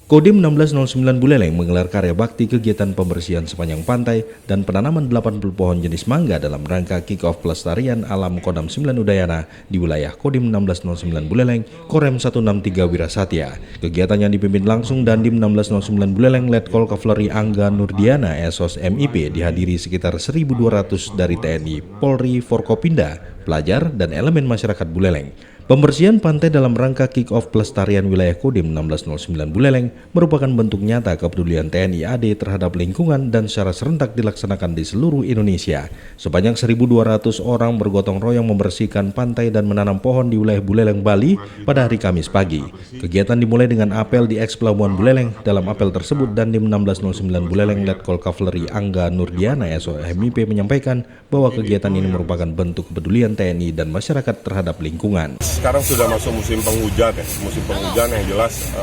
Kodim 1609 Buleleng menggelar karya bakti kegiatan pembersihan sepanjang pantai dan penanaman 80 pohon jenis mangga dalam rangka kick-off pelestarian alam Kodam 9 Udayana di wilayah Kodim 1609 Buleleng, Korem 163 Wirasatya. Kegiatan yang dipimpin langsung Dandim 1609 Buleleng Letkol Kavaleri Angga Nurdiana Esos MIP dihadiri sekitar 1.200 dari TNI, Polri, Forkopinda, pelajar, dan elemen masyarakat Buleleng. Pembersihan pantai dalam rangka kick-off pelestarian wilayah Kodim 1609 Buleleng merupakan bentuk nyata kepedulian TNI AD terhadap lingkungan dan secara serentak dilaksanakan di seluruh Indonesia. Sepanjang 1.200 orang bergotong royong membersihkan pantai dan menanam pohon di wilayah Buleleng, Bali pada hari Kamis pagi. Kegiatan dimulai dengan apel di eks Pelabuhan Buleleng. Dalam apel tersebut, Dandim 1609 Buleleng Letkol Kavaleri Angga Nurdiana SO MIP menyampaikan bahwa kegiatan ini merupakan bentuk kepedulian TNI dan masyarakat terhadap lingkungan. Sekarang sudah masuk musim penghujan ya, musim penghujan yang jelas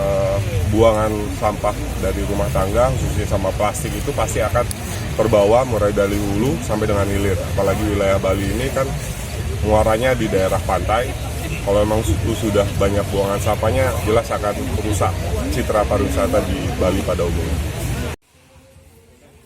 buangan sampah dari rumah tangga khususnya sampah plastik itu pasti akan terbawa mulai dari hulu sampai dengan hilir. Apalagi wilayah Bali ini kan muaranya di daerah pantai. Kalau memang sudah banyak buangan sampahnya jelas akan merusak citra pariwisata di Bali pada umumnya.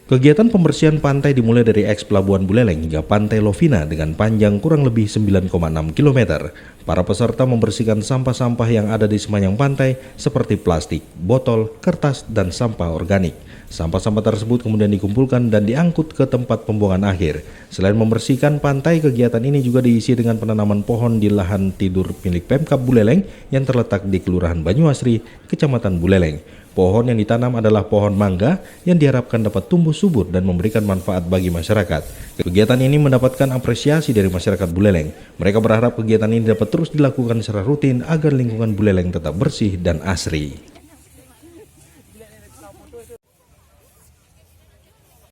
Kegiatan pembersihan pantai dimulai dari eks Pelabuhan Buleleng hingga Pantai Lovina dengan panjang kurang lebih 9,6 km. Para peserta membersihkan sampah-sampah yang ada di sepanjang pantai seperti plastik, botol, kertas, dan sampah organik. Sampah-sampah tersebut kemudian dikumpulkan dan diangkut ke tempat pembuangan akhir. Selain membersihkan pantai, kegiatan ini juga diisi dengan penanaman pohon di lahan tidur milik Pemkab Buleleng yang terletak di Kelurahan Banyuasri, Kecamatan Buleleng. Pohon yang ditanam adalah pohon mangga yang diharapkan dapat tumbuh subur dan memberikan manfaat bagi masyarakat. Kegiatan ini mendapatkan apresiasi dari masyarakat Buleleng. Mereka berharap kegiatan ini dapat terus dilakukan secara rutin agar lingkungan Buleleng tetap bersih dan asri.